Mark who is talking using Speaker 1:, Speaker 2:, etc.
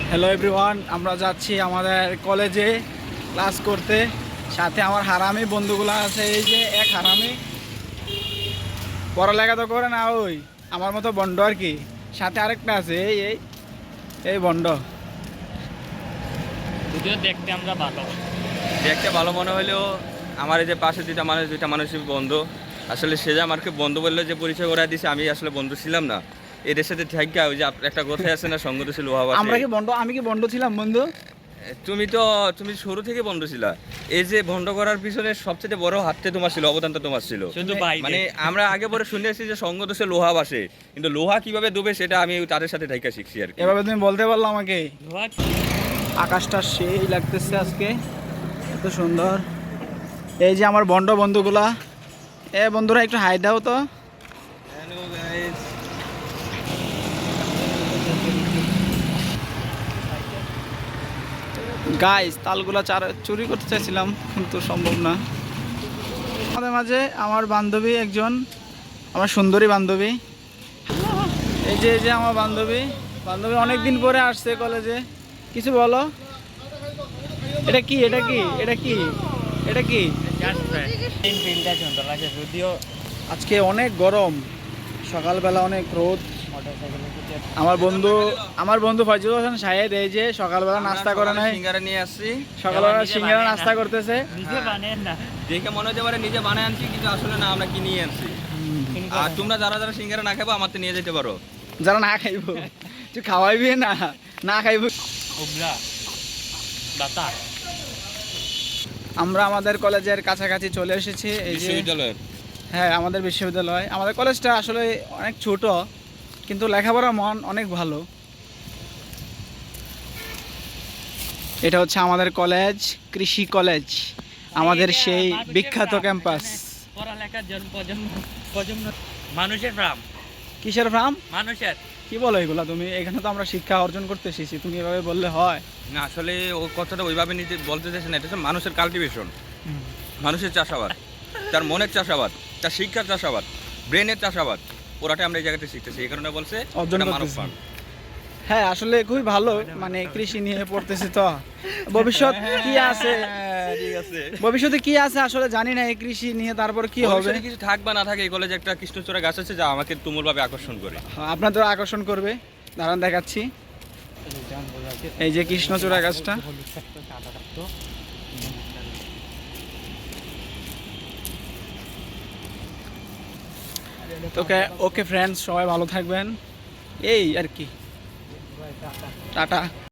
Speaker 1: Hello everyone, আমরা যাচ্ছি আমাদের কলেজে ক্লাস করতে। সাথে আমার হারামি বন্ধুগুলো আছে। এই যে এক হারামি পড়ালেখা তো করে না, ওই আমার মতো বন্ড আর কি। সাথে আরেকটা আছে, এই এই এই বন্ড।
Speaker 2: যদিও দেখতে আমরা ভালো,
Speaker 3: দেখতে ভালো মনে হলেও আমার এই যে পাশে দুইটা মানুষই বন্ধু। আসলে সে যে আমাকে বন্ধু বললে যে পরিচয় করাই দিছে, আমি আসলে বন্ধু ছিলাম না এদের সাথে। থাকা ওই যে একটা কথাই আছে না, সঙ্গ তো ছিল
Speaker 1: আমরা কি বন্ড? আমি কি বন্ড ছিলাম বন্ধু?
Speaker 3: তুমি শুরু থেকে বন্ধু ছিলা। এই যে বন্ধ করার পিছনে সবচেয়ে বড় হাতটা তোমার ছিল, অবদানটা তোমার ছিল।
Speaker 2: শুধু ভাই
Speaker 3: মানে আমরা আগে পরে শুনেছি যে সঙ্গ দোষে লোহা বাসে, কিন্তু লোহা কিভাবে ডুবে সেটা আমি তাদের সাথে থাইকা শিখছি আর কি।
Speaker 1: এভাবে তুমি বলতে পারলো আমাকে? আকাশটা সেই লাগতেছে আজকে, এত সুন্দর। এই যে আমার বন্ড বন্ধুগুলা, এ বন্ধুরা একটু হাই দাও তো।
Speaker 3: Hello guys.
Speaker 1: গাইস, তালগুলা চুরি করতে চাইছিলাম কিন্তু সম্ভব না। আমাদের মাঝে আমার বান্ধবী একজন, আমার সুন্দরী বান্ধবী। এই যে আমার বান্ধবী অনেক দিন পরে আসছে কলেজে। কিছু বলো। এটা কি?
Speaker 2: যদিও
Speaker 1: আজকে অনেক গরম, সকালবেলা অনেক রোদ। আমার বন্ধু ফয়জুল হোসেন শাহেদ এই যে সকালবেলা নাস্তা করে নাই,
Speaker 3: সিঙ্গারা নিয়ে আসছি।
Speaker 1: সকালবেলা সিঙ্গারা নাস্তা করতেছে।
Speaker 2: নিজে বানায় না,
Speaker 3: দেখে মনে হতে পারে নিজে বানায় আনছি, কিন্তু আসলে না, আমরা কি নিয়ে আনছি। আর তোমরা যারা যারা সিঙ্গারা না খাবো আমার তো নিয়ে যেতে পারো।
Speaker 1: যারা না খাইবো তুই খাওয়াইবি না, না খাইবো।
Speaker 2: ওবরা বাতা।
Speaker 1: আমরা আমাদের কলেজের কাছাকাছি চলে এসেছি। এই যে
Speaker 3: বিশ্ববিদ্যালয়ের
Speaker 1: হ্যাঁ, আমাদের বিশ্ববিদ্যালয়। আমাদের কলেজটা আসলে অনেক ছোট, কিন্তু লেখাপড়ার মান অনেক ভালো। এটা হচ্ছে আমাদের কলেজ, কৃষি কলেজ, আমাদের সেই বিখ্যাত ক্যাম্পাস।
Speaker 2: পড়ালেখার প্রজন্ম মানুষের ফার্ম।
Speaker 1: কিসের ফার্ম?
Speaker 2: মানুষের
Speaker 1: কি বলো এগুলা তুমি? এখানে তো আমরা শিক্ষা অর্জন করতে এসেছি, তুমি এভাবে বললে হয়?
Speaker 3: না, আসলে ও কথাটা ওইভাবে নিতে বলতে চাইছে না। এটা হচ্ছে মানুষের কাল্টিভেশন, মানুষের চাষাবাদ, তার মনের চাষাবাদ, তার শিক্ষার চাষাবাদ, ব্রেনের চাষাবাদ। ওরাটা আমরা এই জায়গাতে শিখতেছি, এই কারণে বলছে
Speaker 1: অর্জন
Speaker 3: এটা মানব
Speaker 1: করতেছি।
Speaker 3: ফার্ম।
Speaker 1: হ্যাঁ, আসলে খুবই ভালো। মানে কৃষি নিয়ে পড়তেছি তো, ভবিষ্যৎ কি আছে,
Speaker 3: ঠিক আছে।
Speaker 1: ভবিষ্যতে কি আছে আসলে জানি না এই কৃষি নিয়ে। তারপর কি হবে
Speaker 3: ভবিষ্যতে কিছু থাক বা না থাকে, এই কলেজে একটা কৃষ্ণচূড়া গাছ আছে যা আমাকে তুমুলভাবে আকর্ষণ করে।
Speaker 1: আপনাদের আকর্ষণ করবে। দাঁড়ান দেখাচ্ছি। এই যে কৃষ্ণচূড়া গাছটা। ওকে ওকে ফ্রেন্ডস, সবাই ভালো থাকবেন, এই আর কি। টাটা।